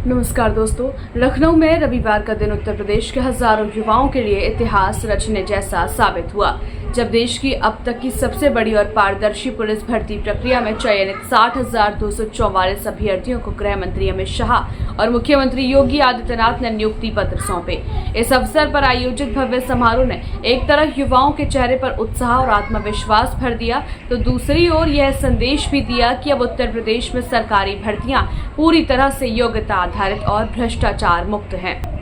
नमस्कार दोस्तों, लखनऊ में रविवार का दिन उत्तर प्रदेश के हजारों युवाओं के लिए इतिहास रचने जैसा साबित हुआ, जब देश की अब तक की सबसे बड़ी और पारदर्शी पुलिस भर्ती प्रक्रिया में चयनित 60,244 अभ्यर्थियों को गृह मंत्री अमित शाह और मुख्यमंत्री योगी आदित्यनाथ ने नियुक्ति पत्र सौंपे। इस अवसर पर आयोजित भव्य समारोह ने एक तरफ युवाओं के चेहरे पर उत्साह और आत्मविश्वास भर दिया, तो दूसरी ओर यह संदेश भी दिया कि अब उत्तर प्रदेश में सरकारी भर्तियां पूरी तरह से योग्यता आधारित और भ्रष्टाचार मुक्त हैं।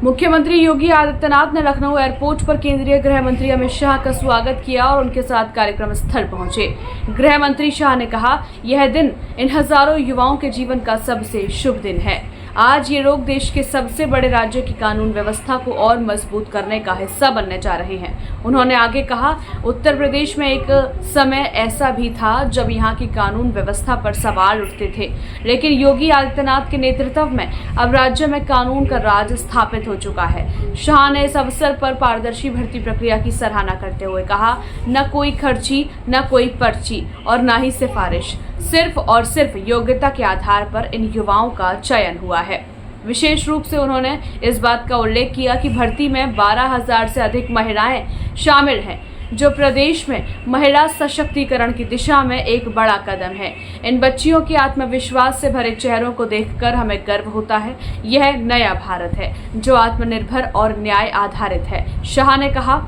मुख्यमंत्री योगी आदित्यनाथ ने लखनऊ एयरपोर्ट पर केंद्रीय गृह मंत्री अमित शाह का स्वागत किया और उनके साथ कार्यक्रम स्थल पहुंचे। गृह मंत्री शाह ने कहा, यह दिन इन हजारों युवाओं के जीवन का सबसे शुभ दिन है। आज ये लोग देश के सबसे बड़े राज्य की कानून व्यवस्था को और मजबूत करने का हिस्सा बनने जा रहे हैं। उन्होंने आगे कहा, उत्तर प्रदेश में एक समय ऐसा भी था जब यहाँ की कानून व्यवस्था पर सवाल उठते थे, लेकिन योगी आदित्यनाथ के नेतृत्व में अब राज्य में कानून का राज स्थापित हो चुका है। शाह ने इस अवसर पर पारदर्शी भर्ती प्रक्रिया की सराहना करते हुए कहा, न कोई खर्ची, न कोई पर्ची और न ही सिफारिश, सिर्फ और सिर्फ योग्यता के आधार पर इन युवाओं का चयन हुआ है। विशेष रूप से उन्होंने इस बात का उल्लेख किया कि भर्ती में 12,000 से अधिक महिलाएं शामिल हैं, जो प्रदेश में महिला सशक्तिकरण की दिशा में एक बड़ा कदम है। इन बच्चियों के आत्मविश्वास से भरे चेहरों को देखकर हमें गर्व होता है। यह नया भारत है जो आत्मनिर्भर और न्याय आधारित है, शाह ने कहा।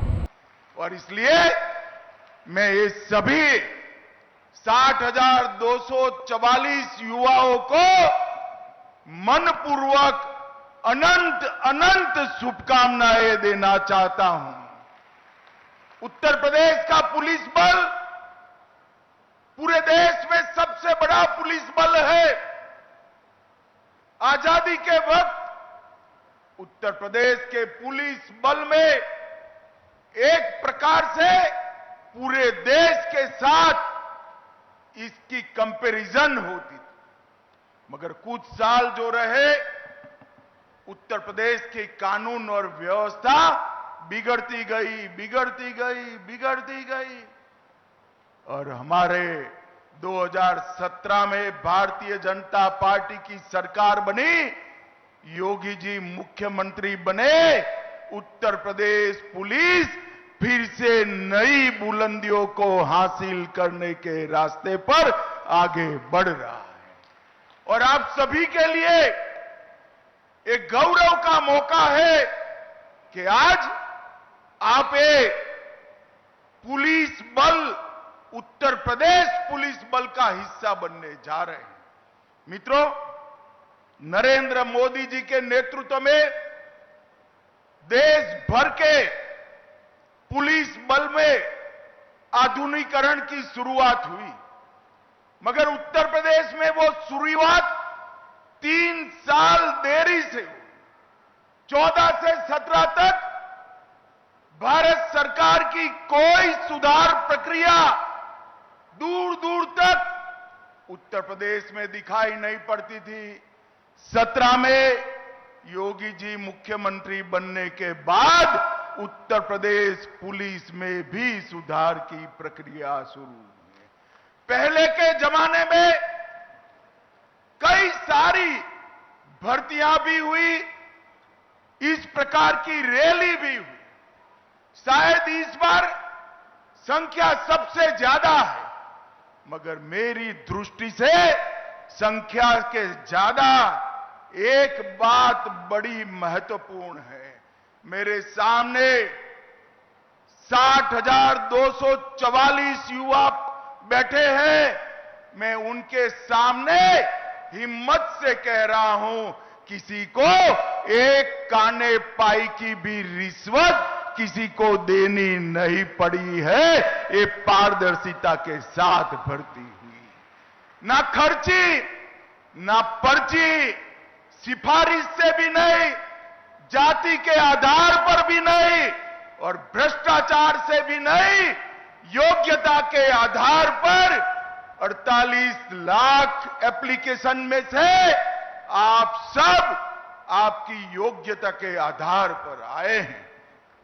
और इसलिए मैं ये सभी 60,244 युवाओं को मनपूर्वक अनंत अनंत शुभकामनाएं देना चाहता हूं। उत्तर प्रदेश का पुलिस बल पूरे देश में सबसे बड़ा पुलिस बल है। आजादी के वक्त उत्तर प्रदेश के पुलिस बल में एक प्रकार से पूरे देश के साथ इसकी कंपैरिजन होती थी, मगर कुछ साल जो रहे उत्तर प्रदेश की कानून और व्यवस्था बिगड़ती गई और हमारे 2017 में भारतीय जनता पार्टी की सरकार बनी, योगी जी मुख्यमंत्री बने, उत्तर प्रदेश पुलिस फिर से नई बुलंदियों को हासिल करने के रास्ते पर आगे बढ़ रहा है। और आप सभी के लिए एक गौरव का मौका है कि आज आप एक पुलिस बल, उत्तर प्रदेश पुलिस बल का हिस्सा बनने जा रहे हैं। मित्रों, नरेंद्र मोदी जी के नेतृत्व में देश भर के पुलिस बल में आधुनिकीकरण की शुरुआत हुई, मगर उत्तर प्रदेश में वो शुरुआत 3 साल देरी से हुई। 14 से 17 तक भारत सरकार की कोई सुधार प्रक्रिया दूर दूर तक उत्तर प्रदेश में दिखाई नहीं पड़ती थी। 17 में योगी जी मुख्यमंत्री बनने के बाद उत्तर प्रदेश पुलिस में भी सुधार की प्रक्रिया शुरू हुई। पहले के जमाने में कई सारी भर्तियां भी हुई, इस प्रकार की रैली भी हुई। शायद इस बार संख्या सबसे ज्यादा है, मगर मेरी दृष्टि से संख्या के ज्यादा एक बात बड़ी महत्वपूर्ण है। मेरे सामने 60,244 युवा बैठे हैं। मैं उनके सामने हिम्मत से कह रहा हूं, किसी को एक काने पाई की भी रिश्वत किसी को देनी नहीं पड़ी है। ये पारदर्शिता के साथ भर्ती हुई, ना खर्ची, ना पर्ची, सिफारिश से भी नहीं, जाति के आधार पर भी नहीं और भ्रष्टाचार से भी नहीं, योग्यता के आधार पर 48 लाख एप्लीकेशन में से आप सब आपकी योग्यता के आधार पर आए हैं।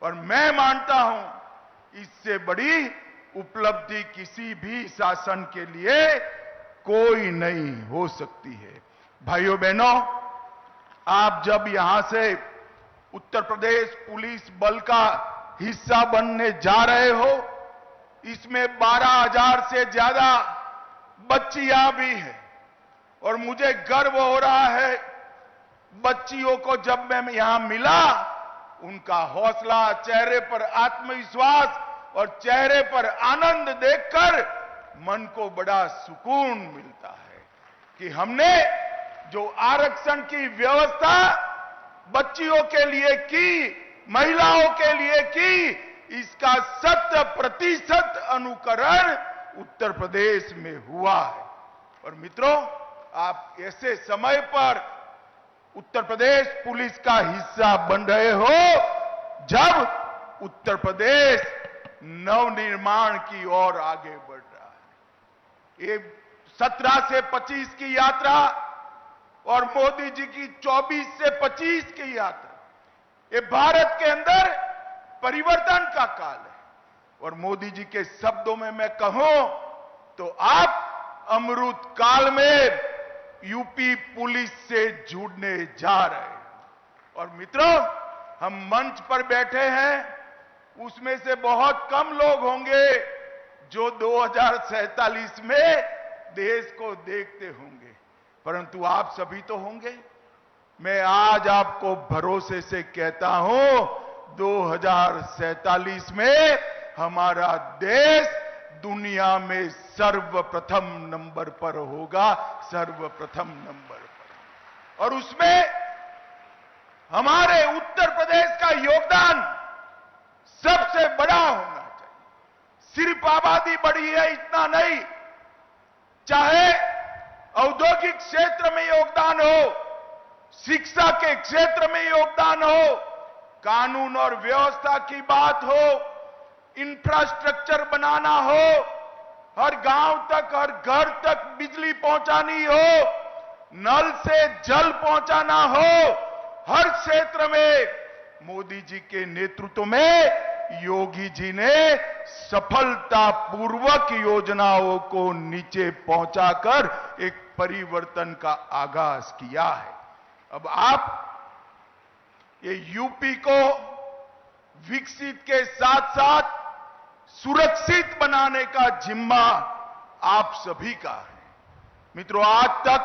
और मैं मानता हूं इससे बड़ी उपलब्धि किसी भी शासन के लिए कोई नहीं हो सकती है। भाइयों बहनों, आप जब यहां से उत्तर प्रदेश पुलिस बल का हिस्सा बनने जा रहे हो, इसमें 12,000 से ज्यादा बच्चियां भी हैं और मुझे गर्व हो रहा है। बच्चियों को जब मैं यहां मिला, उनका हौसला, चेहरे पर आत्मविश्वास और चेहरे पर आनंद देखकर मन को बड़ा सुकून मिलता है कि हमने जो आरक्षण की व्यवस्था बच्चियों के लिए की, महिलाओं के लिए की, इसका 100% अनुकरण उत्तर प्रदेश में हुआ है। और मित्रों, आप ऐसे समय पर उत्तर प्रदेश पुलिस का हिस्सा बन रहे हो जब उत्तर प्रदेश नवनिर्माण की ओर आगे बढ़ रहा है। ये 17 से 25 की यात्रा और मोदी जी की 24 से 25 की यात्रा, ये भारत के अंदर परिवर्तन का काल है। और मोदी जी के शब्दों में मैं कहूं तो आप अमृत काल में यूपी पुलिस से जुड़ने जा रहे हैं। और मित्रों, हम मंच पर बैठे हैं, उसमें से बहुत कम लोग होंगे जो 2047 में देश को देखते होंगे, परंतु आप सभी तो होंगे। मैं आज आपको भरोसे से कहता हूं, 2047 में हमारा देश दुनिया में सर्वप्रथम नंबर पर होगा, सर्वप्रथम नंबर पर। और उसमें हमारे उत्तर प्रदेश का योगदान सबसे बड़ा होना चाहिए। सिर्फ आबादी बढ़ी है इतना नहीं, चाहे औद्योगिक क्षेत्र में योगदान हो, शिक्षा के क्षेत्र में योगदान हो, कानून और व्यवस्था की बात हो, इंफ्रास्ट्रक्चर बनाना हो, हर गांव तक, हर घर तक बिजली पहुंचानी हो, नल से जल पहुंचाना हो, हर क्षेत्र में मोदी जी के नेतृत्व में योगी जी ने सफलतापूर्वक योजनाओं को नीचे पहुंचाकर एक परिवर्तन का आगाज किया है। अब आप ये यूपी को विकसित के साथ साथ सुरक्षित बनाने का जिम्मा आप सभी का है। मित्रों, आज तक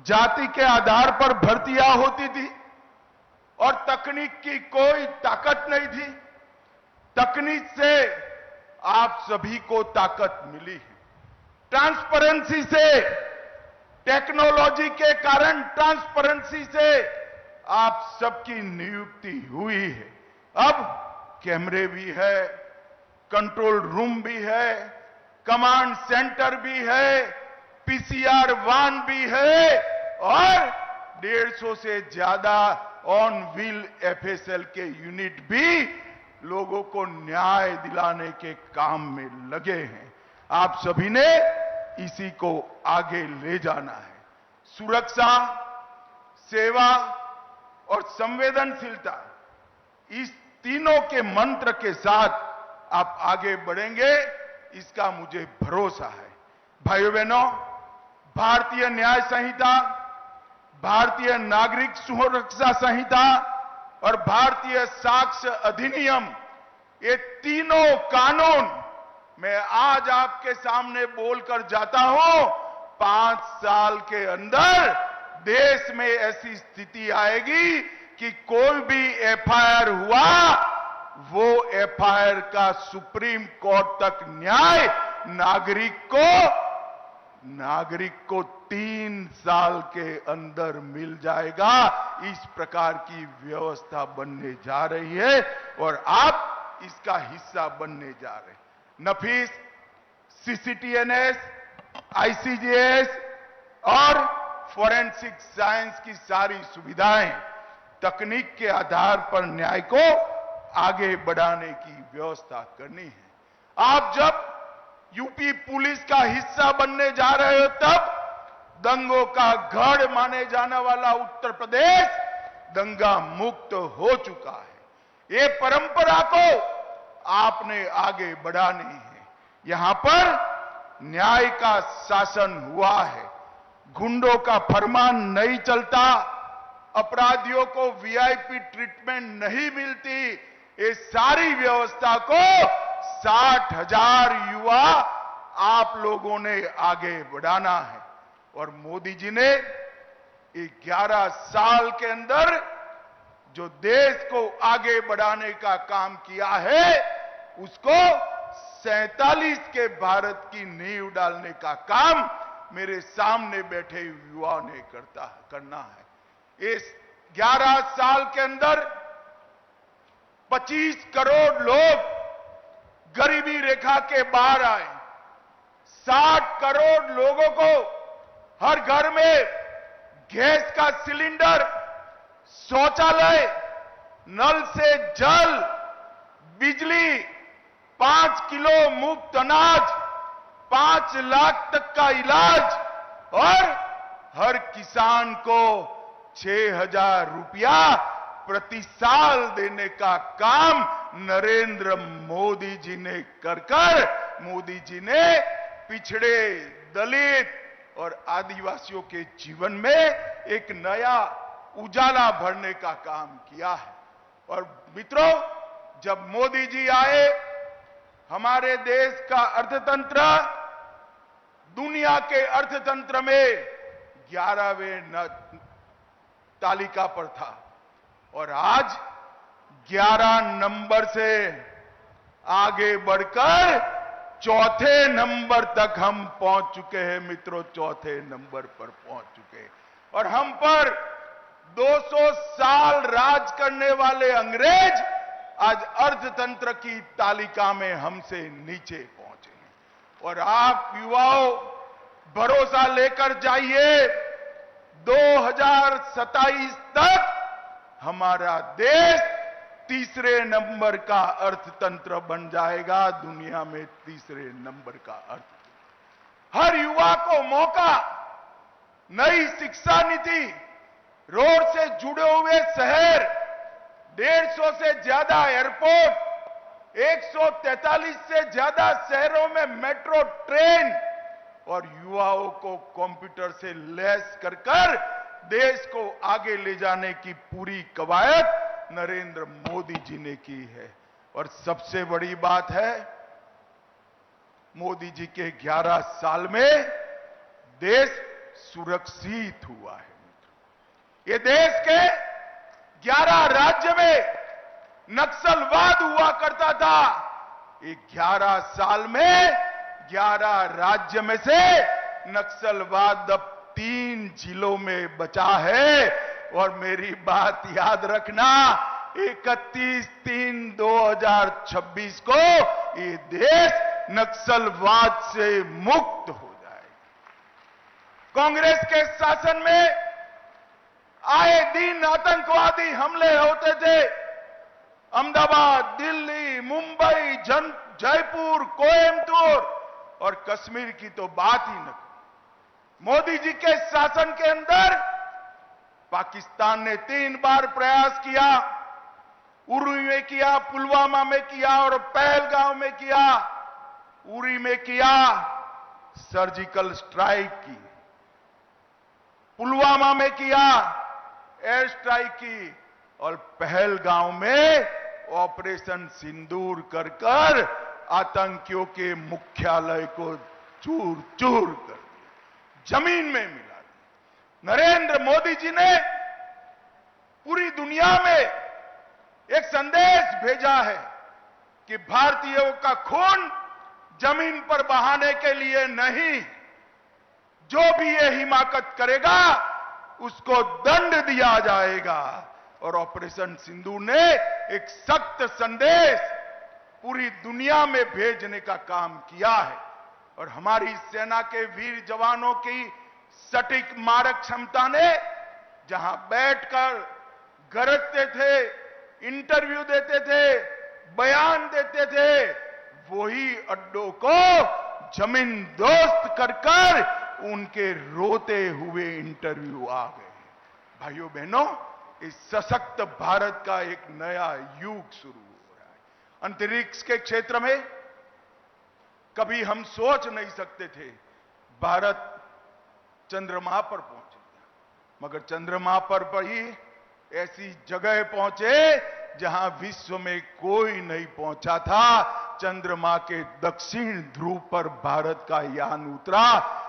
जाति के आधार पर भर्तियां होती थी और तकनीक की कोई ताकत नहीं थी। तकनीक से आप सभी को ताकत मिली है। ट्रांसपेरेंसी से, टेक्नोलॉजी के कारण ट्रांसपेरेंसी से आप सबकी नियुक्ति हुई है। अब कैमरे भी है, कंट्रोल रूम भी है, कमांड सेंटर भी है, पीसीआर वाहन भी है और 150 से ज्यादा ऑन व्हील एफएसएल के यूनिट भी लोगों को न्याय दिलाने के काम में लगे हैं। आप सभी ने इसी को आगे ले जाना है। सुरक्षा, सेवा और संवेदनशीलता, इस तीनों के मंत्र के साथ आप आगे बढ़ेंगे, इसका मुझे भरोसा है। भाइयों बहनों, भारतीय न्याय संहिता, भारतीय नागरिक सुरक्षा संहिता और भारतीय साक्ष्य अधिनियम, ये तीनों कानून मैं आज आपके सामने बोलकर जाता हूं। 5 साल के अंदर देश में ऐसी स्थिति आएगी कि कोई भी एफआईआर हुआ, वो एफआईआर का सुप्रीम कोर्ट तक न्याय नागरिक को 3 साल के अंदर मिल जाएगा। इस प्रकार की व्यवस्था बनने जा रही है और आप इसका हिस्सा बनने जा रहे हैं। नफीस, सीसीटीएनएस, आईसीजेएस और फोरेंसिक साइंस की सारी सुविधाएं तकनीक के आधार पर न्याय को आगे बढ़ाने की व्यवस्था करनी है। आप जब यूपी पुलिस का हिस्सा बनने जा रहे हो, तब दंगों का गढ़ माने जाने वाला उत्तर प्रदेश दंगा मुक्त हो चुका है। ये परंपरा को आपने आगे बढ़ानी है। यहां पर न्याय का शासन हुआ है, गुंडों का फरमान नहीं चलता। अपराधियों को वीआईपी ट्रीटमेंट नहीं मिलती, ये सारी व्यवस्था को 60,000 युवा आप लोगों ने आगे बढ़ाना है। और मोदी जी ने 11 साल के अंदर जो देश को आगे बढ़ाने का काम किया है, उसको 47 के भारत की नींव डालने का काम मेरे सामने बैठे युवाओं ने करना है। इस 11 साल के अंदर 25 करोड़ लोग गरीबी रेखा के बाहर आए, 60 करोड़ लोगों को हर घर में गैस का सिलेंडर, शौचालय, नल से जल, बिजली, 5 किलो मुफ्त अनाज, 5 लाख तक का इलाज और हर किसान को 6,000 रुपया प्रति साल देने का काम नरेंद्र मोदी जी ने मोदी जी ने पिछड़े, दलित और आदिवासियों के जीवन में एक नया उजाला भरने का काम किया है। और मित्रों, जब मोदी जी आए, हमारे देश का अर्थतंत्र दुनिया के अर्थतंत्र में 11वें तालिका पर था और आज 11 नंबर से आगे बढ़कर चौथे नंबर तक हम पहुंच चुके हैं मित्रों, चौथे नंबर पर पहुंच चुके हैं। और हम पर 200 साल राज करने वाले अंग्रेज आज अर्थतंत्र की तालिका में हमसे नीचे पहुंचे हैं। और आप युवाओं भरोसा लेकर जाइए, 2027 तक हमारा देश तीसरे नंबर का अर्थतंत्र बन जाएगा, दुनिया में तीसरे नंबर का अर्थतंत्र। हर युवा को मौका, नई शिक्षा नीति, रोड से जुड़े हुए शहर, 150 से ज्यादा एयरपोर्ट, 143 से ज्यादा शहरों में मेट्रो ट्रेन और युवाओं को कंप्यूटर से लैस कर देश को आगे ले जाने की पूरी कवायद नरेंद्र मोदी जी ने की है। और सबसे बड़ी बात है, मोदी जी के 11 साल में देश सुरक्षित हुआ है। ये देश के 11 राज्य में नक्सलवाद हुआ करता था, ये 11 साल में 11 राज्य में से नक्सलवाद अब 3 जिलों में बचा है। और मेरी बात याद रखना, 31/3/2026 को ये देश नक्सलवाद से मुक्त हो जाएगा। कांग्रेस के शासन में आए दिन आतंकवादी हमले होते थे। अहमदाबाद, दिल्ली, मुंबई, जयपुर, कोयम्बटूर और कश्मीर की तो बात ही न। मोदी जी के शासन के अंदर पाकिस्तान ने 3 बार प्रयास किया, उरी में किया, पुलवामा में किया और पहलगांव में किया। उरी में किया, सर्जिकल स्ट्राइक की, पुलवामा में किया, एयर स्ट्राइक की और पहलगांव में ऑपरेशन सिंदूर कर आतंकियों के मुख्यालय को चूर चूर कर जमीन में मिला। नरेंद्र मोदी जी ने पूरी दुनिया में एक संदेश भेजा है कि भारतीयों का खून जमीन पर बहाने के लिए नहीं, जो भी ये हिमाकत करेगा उसको दंड दिया जाएगा। और ऑपरेशन सिंदूर ने एक सख्त संदेश पूरी दुनिया में भेजने का काम किया है। और हमारी सेना के वीर जवानों की सटीक मारक क्षमता ने जहां बैठकर गरजते थे, इंटरव्यू देते थे, बयान देते थे, वही अड्डों को जमीन दोस्त कर उनके रोते हुए इंटरव्यू आ गए। भाइयों बहनों, इस सशक्त भारत का एक नया युग शुरू हो रहा है। अंतरिक्ष के क्षेत्र में कभी हम सोच नहीं सकते थे भारत चंद्रमा पर पहुंचेगा, मगर चंद्रमा पर ही ऐसी जगह पहुंचे जहां विश्व में कोई नहीं पहुंचा था। चंद्रमा के दक्षिण ध्रुव पर भारत का यान उतरा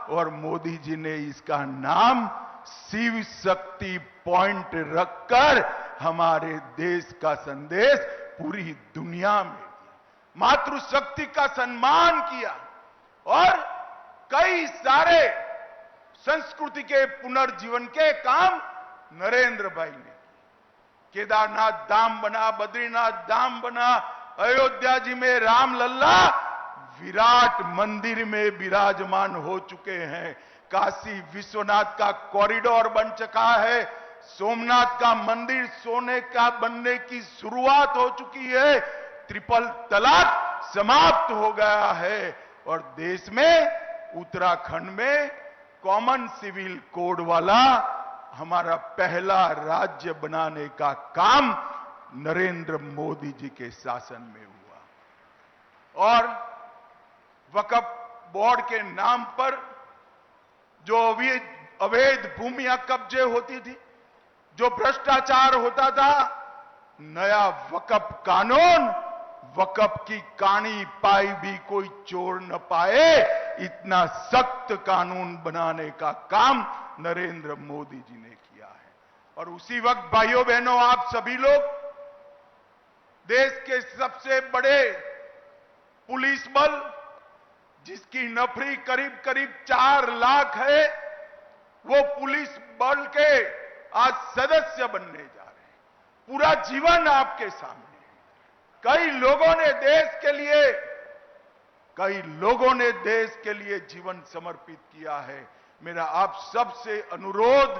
और मोदी जी ने इसका नाम शिव शक्ति पॉइंट रखकर हमारे देश का संदेश पूरी दुनिया में दिया। मातृशक्ति का सम्मान किया और कई सारे संस्कृति के पुनर्जीवन के काम नरेंद्र भाई ने। केदारनाथ धाम बना, बद्रीनाथ धाम बना, अयोध्या जी में रामलल्ला विराट मंदिर में विराजमान हो चुके हैं। काशी विश्वनाथ का कॉरिडोर बन चुका है। सोमनाथ का मंदिर सोने का बनने की शुरुआत हो चुकी है। ट्रिपल तलाक समाप्त हो गया है और देश में उत्तराखंड में कॉमन सिविल कोड वाला हमारा पहला राज्य बनाने का काम नरेंद्र मोदी जी के शासन में हुआ। और वक्फ बोर्ड के नाम पर जो अवैध भूमियां कब्जे होती थी, जो भ्रष्टाचार होता था, नया वक्फ कानून, वक्फ की कानी पाई भी कोई चोर न पाए, इतना सख्त कानून बनाने का काम नरेंद्र मोदी जी ने किया है। और उसी वक्त भाइयों बहनों, आप सभी लोग देश के सबसे बड़े पुलिस बल, जिसकी नफरी करीब करीब 4 लाख है, वो पुलिस बल के आज सदस्य बनने जा रहे हैं। पूरा जीवन आपके सामने है। कई लोगों ने देश के लिए जीवन समर्पित किया है। मेरा आप सबसे अनुरोध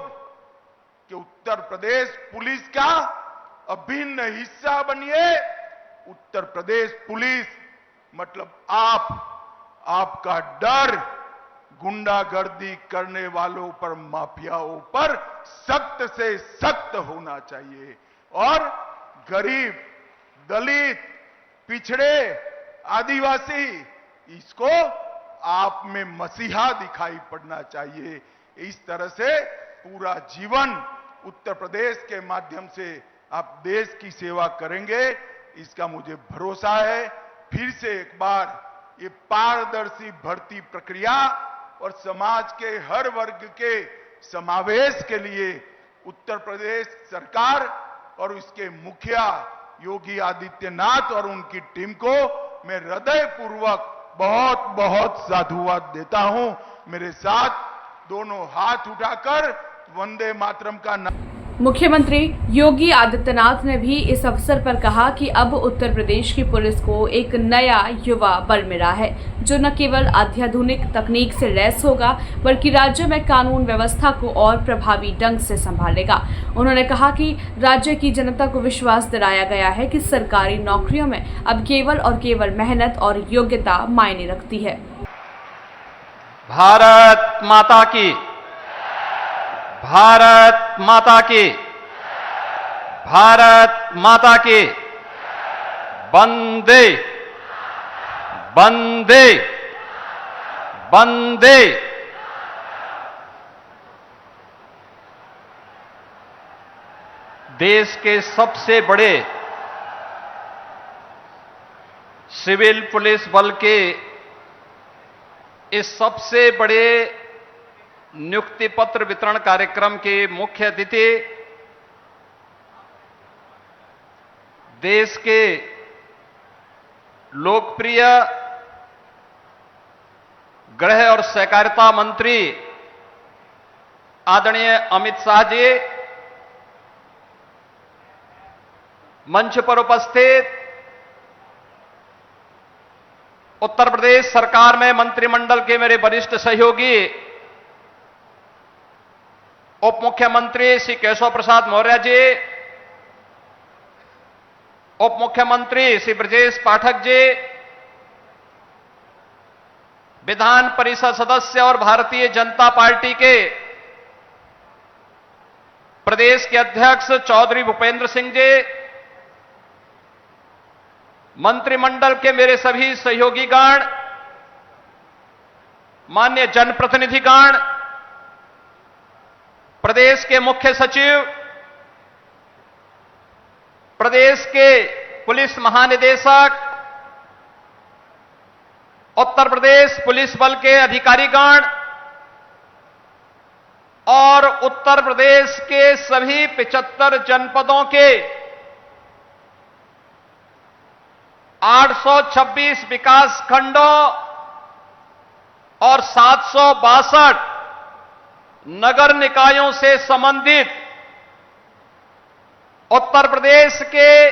कि उत्तर प्रदेश पुलिस का अभिन्न हिस्सा बनिए। उत्तर प्रदेश पुलिस मतलब आपका डर गुंडागर्दी करने वालों पर, माफियाओं पर सख्त से सख्त होना चाहिए और गरीब, दलित, पिछड़े, आदिवासी, इसको आप में मसीहा दिखाई पड़ना चाहिए। इस तरह से पूरा जीवन उत्तर प्रदेश के माध्यम से आप देश की सेवा करेंगे, इसका मुझे भरोसा है। फिर से एक बार ये पारदर्शी भर्ती प्रक्रिया और समाज के हर वर्ग के समावेश के लिए उत्तर प्रदेश सरकार और उसके मुखिया योगी आदित्यनाथ और उनकी टीम को मैं हृदयपूर्वक बहुत बहुत साधुवाद देता हूं। मेरे साथ दोनों हाथ उठाकर वंदे मातरम का नारा। मुख्यमंत्री योगी आदित्यनाथ ने भी इस अवसर पर कहा कि अब उत्तर प्रदेश की पुलिस को एक नया युवा बल मिला है, जो न केवल अत्याधुनिक तकनीक से लैस होगा, बल्कि राज्य में कानून व्यवस्था को और प्रभावी ढंग से संभालेगा। उन्होंने कहा कि राज्य की जनता को विश्वास दिलाया गया है कि सरकारी नौकरियों में अब केवल और केवल मेहनत और योग्यता मायने रखती है। भारत माता की, भारत माता की, भारत माता की, वंदे वंदे वंदे। देश के सबसे बड़े सिविल पुलिस बल के इस सबसे बड़े नियुक्ति पत्र वितरण कार्यक्रम के मुख्य अतिथि देश के लोकप्रिय गृह और सहकारिता मंत्री आदरणीय अमित शाह जी, मंच पर उपस्थित उत्तर प्रदेश सरकार में मंत्रिमंडल के मेरे वरिष्ठ सहयोगी उप मुख्यमंत्री श्री केशव प्रसाद मौर्य जी, उप मुख्यमंत्री श्री ब्रजेश पाठक जी, विधान परिषद सदस्य और भारतीय जनता पार्टी के प्रदेश के अध्यक्ष चौधरी भूपेंद्र सिंह जी, मंत्रिमंडल के मेरे सभी सहयोगीगण, माननीय जनप्रतिनिधिगण, प्रदेश के मुख्य सचिव, प्रदेश के पुलिस महानिदेशक, उत्तर प्रदेश पुलिस बल के अधिकारीगण और उत्तर प्रदेश के सभी 75 जनपदों के 826 विकास खंडों और 762 नगर निकायों से संबंधित उत्तर प्रदेश के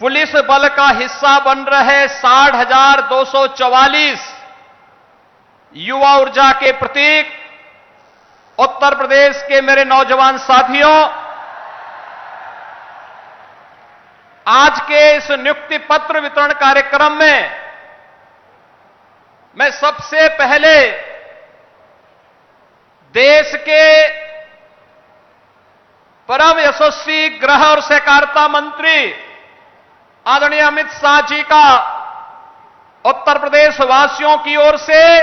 पुलिस बल का हिस्सा बन रहे 60,244 युवा ऊर्जा के प्रतीक उत्तर प्रदेश के मेरे नौजवान साथियों, आज के इस नियुक्ति पत्र वितरण कार्यक्रम में मैं सबसे पहले देश के परम यशस्वी गृह और सहकारिता मंत्री आदरणीय अमित शाह जी का उत्तर प्रदेश वासियों की ओर से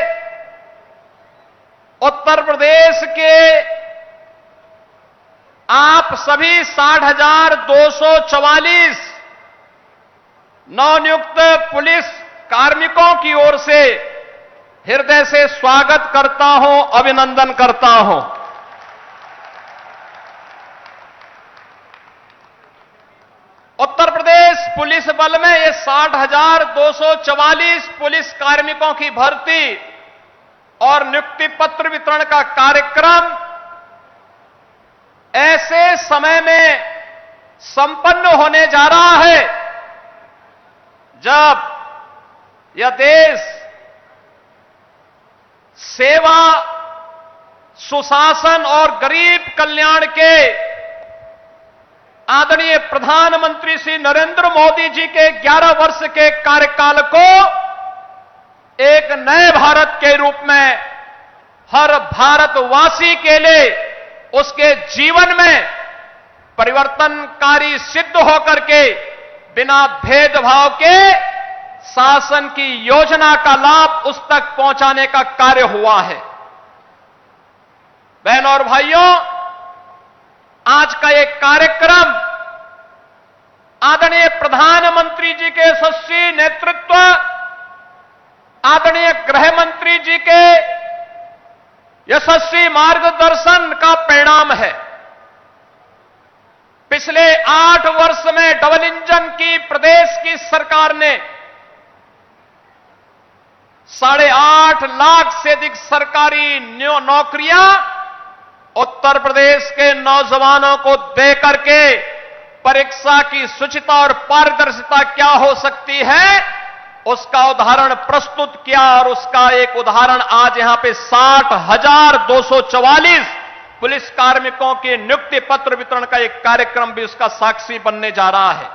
उत्तर प्रदेश के आप सभी 60,244 नवनियुक्त पुलिस कार्मिकों की ओर से हृदय से स्वागत करता हूं, अभिनंदन करता हूं। उत्तर प्रदेश पुलिस बल में ये 60,244 पुलिस कार्मिकों की भर्ती और नियुक्ति पत्र वितरण का कार्यक्रम ऐसे समय में संपन्न होने जा रहा है जब यह देश सेवा, सुशासन और गरीब कल्याण के आदरणीय प्रधानमंत्री श्री नरेंद्र मोदी जी के 11 वर्ष के कार्यकाल को एक नए भारत के रूप में हर भारतवासी के लिए उसके जीवन में परिवर्तनकारी सिद्ध होकर के बिना भेदभाव के शासन की योजना का लाभ उस तक पहुंचाने का कार्य हुआ है। बहनों और भाइयों, आज का एक कार्यक्रम आदरणीय प्रधानमंत्री जी के यशस्वी नेतृत्व, आदरणीय गृह मंत्री जी के यशस्वी मार्गदर्शन का परिणाम है। पिछले 8 वर्ष में डबल इंजन की प्रदेश की सरकार ने 8.5 लाख से अधिक सरकारी नौकरियां उत्तर प्रदेश के नौजवानों को दे करके परीक्षा की शुचिता और पारदर्शिता क्या हो सकती है उसका उदाहरण प्रस्तुत किया। और उसका एक उदाहरण आज यहां पे 60,244 पुलिस कार्मिकों के नियुक्ति पत्र वितरण का एक कार्यक्रम भी उसका साक्षी बनने जा रहा है।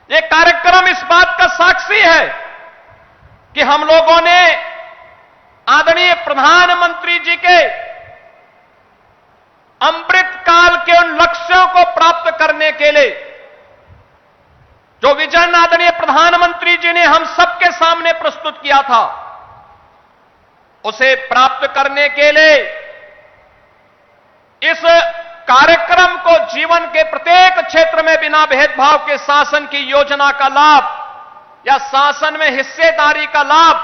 यह कार्यक्रम इस बात का साक्षी है कि हम लोगों ने आदरणीय प्रधानमंत्री जी के अमृत काल के उन लक्ष्यों को प्राप्त करने के लिए जो विजन आदरणीय प्रधानमंत्री जी ने हम सबके सामने प्रस्तुत किया था, उसे प्राप्त करने के लिए इस कार्यक्रम को जीवन के प्रत्येक क्षेत्र में बिना भेदभाव के शासन की योजना का लाभ या शासन में हिस्सेदारी का लाभ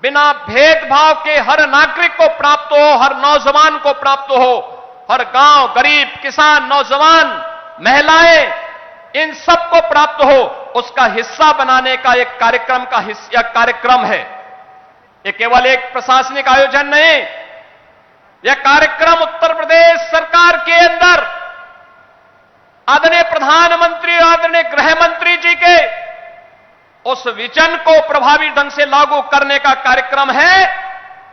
बिना भेदभाव के हर नागरिक को प्राप्त हो, हर नौजवान को प्राप्त हो, हर गांव, गरीब, किसान, नौजवान, महिलाएं, इन सबको प्राप्त हो, उसका हिस्सा बनाने का एक कार्यक्रम है। यह केवल एक प्रशासनिक आयोजन नहीं, यह कार्यक्रम उत्तर प्रदेश सरकार के अंदर आदरणीय प्रधानमंत्री और आदरणीय गृह मंत्री जी के उस विजन को प्रभावी ढंग से लागू करने का कार्यक्रम है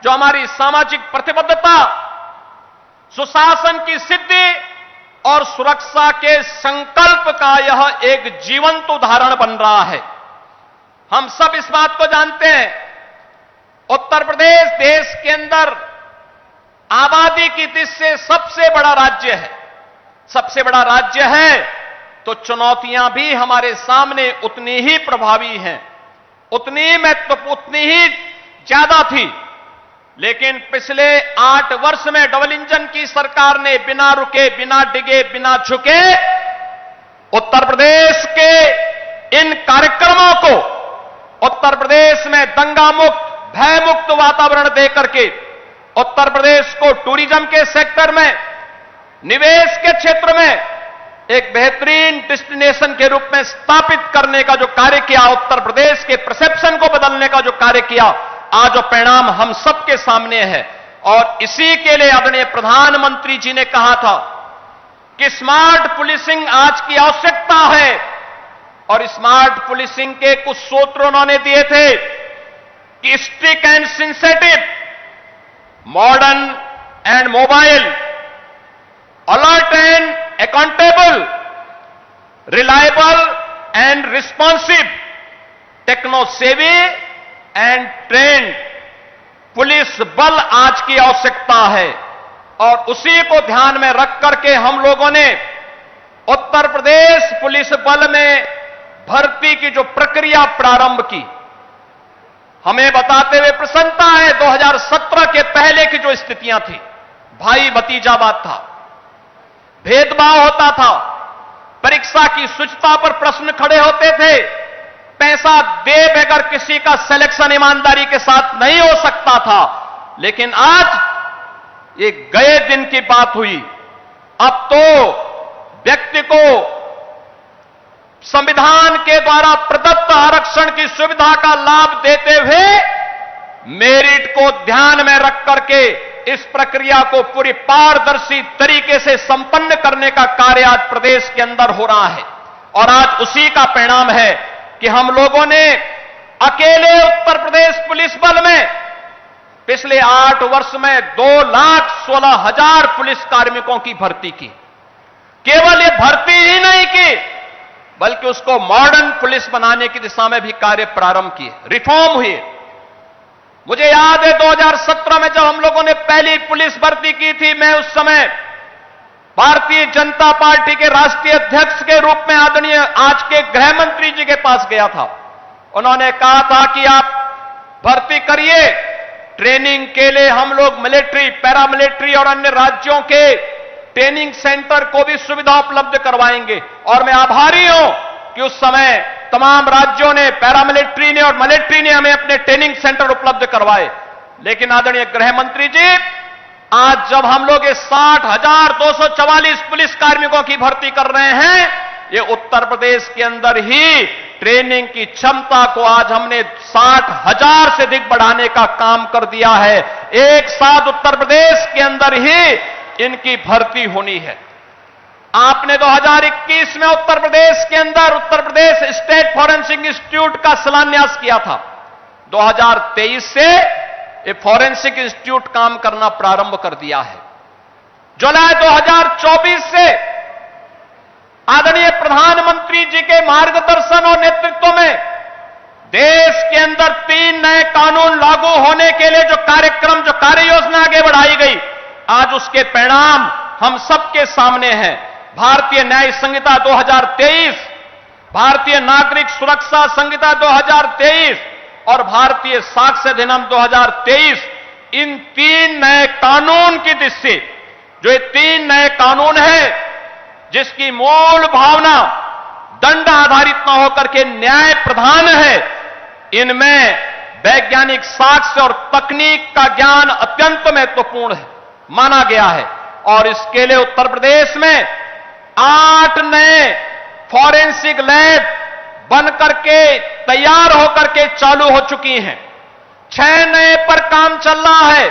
जो हमारी सामाजिक प्रतिबद्धता, सुशासन की सिद्धि और सुरक्षा के संकल्प का यह एक जीवंत उदाहरण बन रहा है। हम सब इस बात को जानते हैं, उत्तर प्रदेश देश के अंदर आबादी की दृष्टि से सबसे बड़ा राज्य है। सबसे बड़ा राज्य है तो चुनौतियां भी हमारे सामने उतनी ही प्रभावी हैं, उतनी ही ज्यादा थी। लेकिन पिछले 8 वर्ष में डबल इंजन की सरकार ने बिना रुके, बिना डिगे, बिना झुके उत्तर प्रदेश के इन कार्यक्रमों को उत्तर प्रदेश में दंगा मुक्त, भय मुक्त वातावरण देकर के उत्तर प्रदेश को टूरिज्म के सेक्टर में, निवेश के क्षेत्र में एक बेहतरीन डेस्टिनेशन के रूप में स्थापित करने का जो कार्य किया, उत्तर प्रदेश के परसेप्शन को बदलने का जो कार्य किया, आज वो परिणाम हम सबके सामने है। और इसी के लिए आदरणीय प्रधानमंत्री जी ने कहा था कि स्मार्ट पुलिसिंग आज की आवश्यकता है। और स्मार्ट पुलिसिंग के कुछ सूत्र उन्होंने दिए थे कि strict and sensitive, modern and mobile, alert and accountable, reliable and responsive, techno savvy and trained police बल आज की आवश्यकता है। और उसी को ध्यान में रख करके हम लोगों ने उत्तर प्रदेश पुलिस बल में भर्ती की जो प्रक्रिया प्रारंभ की, हमें बताते हुए प्रसन्नता है 2017 के पहले की जो स्थितियां थी, भाई भतीजावाद था, भेदभाव होता था, परीक्षा की शुचिता पर प्रश्न खड़े होते थे, पैसा दे बगैर किसी का सिलेक्शन ईमानदारी के साथ नहीं हो सकता था। लेकिन आज ये गए दिन की बात हुई। अब तो व्यक्ति को संविधान के द्वारा प्रदत्त आरक्षण की सुविधा का लाभ देते हुए मेरिट को ध्यान में रख करके इस प्रक्रिया को पूरी पारदर्शी तरीके से संपन्न करने का कार्य आज प्रदेश के अंदर हो रहा है। और आज उसी का परिणाम है कि हम लोगों ने अकेले उत्तर प्रदेश पुलिस बल में पिछले 8 वर्ष में 2,16,000 पुलिस कार्मिकों की भर्ती की। केवल ये भर्ती ही नहीं की, बल्कि उसको मॉडर्न पुलिस बनाने की दिशा में भी कार्य प्रारंभ किए, रिफॉर्म हुए। मुझे याद है 2017 में जब हम लोगों ने पहली पुलिस भर्ती की थी, मैं उस समय भारतीय जनता पार्टी के राष्ट्रीय अध्यक्ष के रूप में आदरणीय आज के गृह मंत्री जी के पास गया था। उन्होंने कहा था कि आप भर्ती करिए, ट्रेनिंग के लिए हम लोग मिलिट्री, पैरामिलिट्री और अन्य राज्यों के ट्रेनिंग सेंटर को भी सुविधा उपलब्ध करवाएंगे। और मैं आभारी हूं कि उस समय तमाम राज्यों ने, पैरामिलिट्री ने और मिलिट्री ने हमें अपने ट्रेनिंग सेंटर उपलब्ध करवाए। लेकिन आदरणीय गृह मंत्री जी, आज जब हम लोग 60,244 पुलिस कार्मिकों की भर्ती कर रहे हैं, ये उत्तर प्रदेश के अंदर ही ट्रेनिंग की क्षमता को आज हमने 60,000 से अधिक बढ़ाने का काम कर दिया है। एक साथ उत्तर प्रदेश के अंदर ही इनकी भर्ती होनी है। आपने 2021 में उत्तर प्रदेश के अंदर Uttar Pradesh state forensic institute का शिलान्यास किया था। 2023 से ये फॉरेंसिक इंस्टीट्यूट काम करना प्रारंभ कर दिया है। जुलाई 2024 से आदरणीय प्रधानमंत्री जी के मार्गदर्शन और नेतृत्व में देश के अंदर 3 नए कानून लागू होने के लिए जो कार्यक्रम, जो कार्य योजना आगे बढ़ाई गई, आज उसके परिणाम हम सबके सामने हैं। भारतीय न्याय संहिता 2023, भारतीय नागरिक सुरक्षा संहिता 2023 और भारतीय साक्ष्य अधिनियम 2023, इन 3 नए कानून की दृष्टि से, जो ये 3 नए कानून हैं जिसकी मूल भावना दंड आधारित न होकर के न्याय प्रधान है, इनमें वैज्ञानिक साक्ष्य और तकनीक का ज्ञान अत्यंत महत्वपूर्ण है माना गया है। और इसके लिए उत्तर प्रदेश में 8 नए फॉरेंसिक लैब बन करके तैयार होकर के चालू हो चुकी हैं। 6 नए पर काम चल रहा है।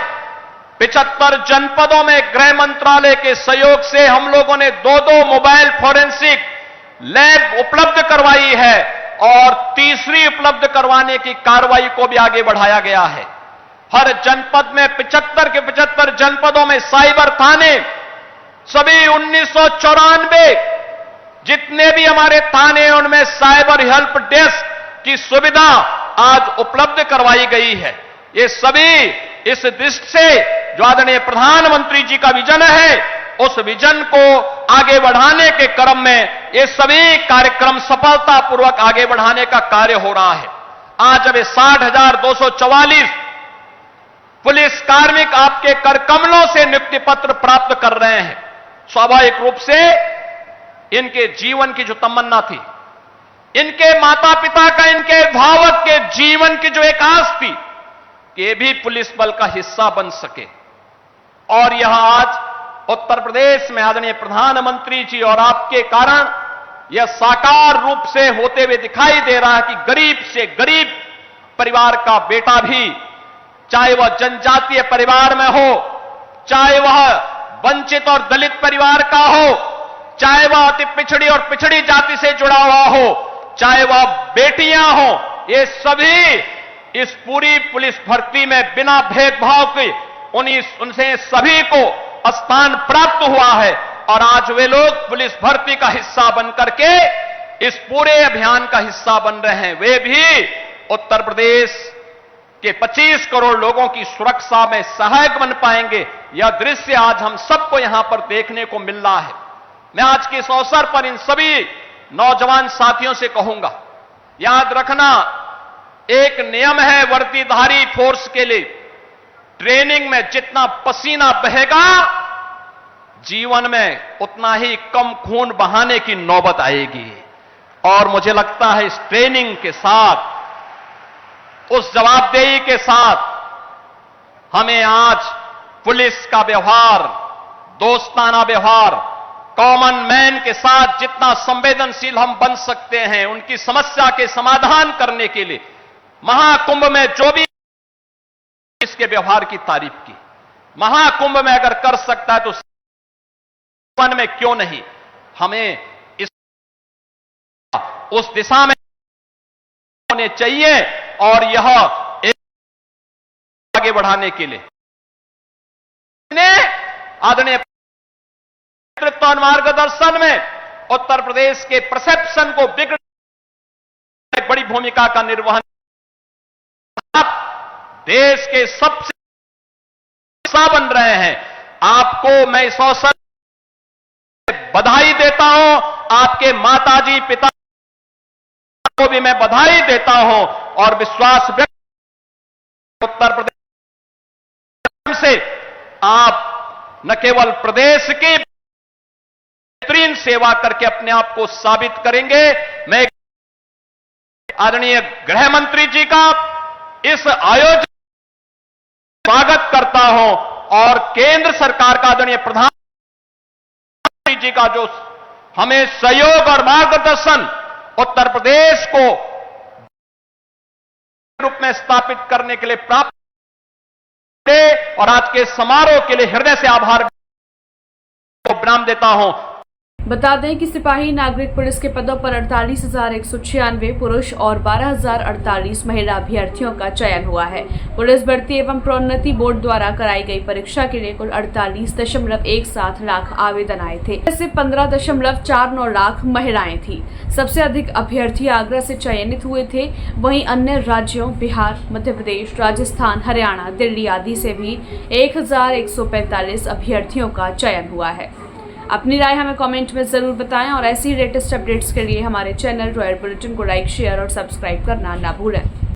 75 जनपदों में गृह मंत्रालय के सहयोग से हम लोगों ने 2-2 मोबाइल फॉरेंसिक लैब उपलब्ध करवाई है और तीसरी उपलब्ध करवाने की कार्रवाई को भी आगे बढ़ाया गया है। हर जनपद में 75 के 75 जनपदों में साइबर थाने, सभी 1994 जितने भी हमारे थाने हैं उनमें साइबर हेल्प डेस्क की सुविधा आज उपलब्ध करवाई गई है। ये सभी इस दृष्टि से जो आदरणीय प्रधानमंत्री जी का विजन है, उस विजन को आगे बढ़ाने के क्रम में ये सभी कार्यक्रम सफलतापूर्वक आगे बढ़ाने का कार्य हो रहा है। आज अब 60,244 पुलिस कार्मिक आपके कर कमलों से नियुक्ति पत्र प्राप्त कर रहे हैं। स्वाभाविक रूप से इनके जीवन की जो तमन्ना थी, इनके माता पिता का, इनके अभिभावक के जीवन की जो एक आस थी कि ये भी पुलिस बल का हिस्सा बन सके, और यहां आज उत्तर प्रदेश में आदरणीय प्रधानमंत्री जी और आपके कारण यह साकार रूप से होते हुए दिखाई दे रहा है कि गरीब से गरीब परिवार का बेटा भी, चाहे वह जनजातीय परिवार में हो, चाहे वह वंचित और दलित परिवार का हो, चाहे वह अति पिछड़ी और पिछड़ी जाति से जुड़ा हुआ हो, चाहे वह बेटियां हो, ये सभी इस पूरी पुलिस भर्ती में बिना भेदभाव के उनसे सभी को स्थान प्राप्त हुआ है, और आज वे लोग पुलिस भर्ती का हिस्सा बनकर के इस पूरे अभियान का हिस्सा बन रहे हैं। वे भी उत्तर प्रदेश के 25 करोड़ लोगों की सुरक्षा में सहायक बन पाएंगे। यह दृश्य आज हम सबको यहां पर देखने को मिल रहा है। मैं आज के इस अवसर पर इन सभी नौजवान साथियों से कहूंगा, याद रखना, एक नियम है वर्दीधारी फोर्स के लिए, ट्रेनिंग में जितना पसीना बहेगा जीवन में उतना ही कम खून बहाने की नौबत आएगी। और मुझे लगता है इस ट्रेनिंग के साथ, उस जवाबदेही के साथ हमें आज पुलिस का व्यवहार, दोस्ताना व्यवहार, कॉमन मैन के साथ जितना संवेदनशील हम बन सकते हैं, उनकी समस्या के समाधान करने के लिए महाकुंभ में जो भी इसके व्यवहार की तारीफ की, महाकुंभ में अगर कर सकता है तो जीवन में क्यों नहीं। हमें उस दिशा में होने चाहिए, और यह एक आगे बढ़ाने के लिए आदरणीय नेतृत्व और मार्गदर्शन में उत्तर प्रदेश के परसेप्शन को बिगड़ने में बड़ी भूमिका का निर्वहन, देश के सबसे हिस्सा बन रहे हैं। आपको मैं इस अवसर बधाई देता हूं, आपके माताजी पिता को भी मैं बधाई देता हूं, और विश्वास व्यक्त उत्तर प्रदेश से आप न केवल प्रदेश की बेहतरीन सेवा करके अपने आप को साबित करेंगे। मैं आदरणीय गृह मंत्री जी का इस आयोजन स्वागत करता हूं, और केंद्र सरकार का आदरणीय प्रधानमंत्री जी का जो हमें सहयोग और मार्गदर्शन उत्तर प्रदेश को रूप में स्थापित करने के लिए प्राप्त, और आज के समारोह के लिए हृदय से आभार विराम देता हूं। बता दें कि सिपाही नागरिक पुलिस के पदों पर 48,196 पुरुष और 12,048 महिला अभ्यर्थियों का चयन हुआ है। पुलिस भर्ती एवं प्रोन्नति बोर्ड द्वारा कराई गई परीक्षा के लिए कुल 48.17 लाख आवेदन आए थे। इससे 15.49 लाख महिलाएं थी। सबसे अधिक अभ्यर्थी आगरा से चयनित हुए थे। वहीं अन्य राज्यों बिहार, मध्य प्रदेश, राजस्थान, हरियाणा, दिल्ली आदि से भी 1,145 अभ्यर्थियों का चयन हुआ है। अपनी राय हमें कमेंट में जरूर बताएं, और ऐसी लेटेस्ट अपडेट्स के लिए हमारे चैनल रॉयल बुलेटिन को लाइक, शेयर और सब्सक्राइब करना ना भूलें।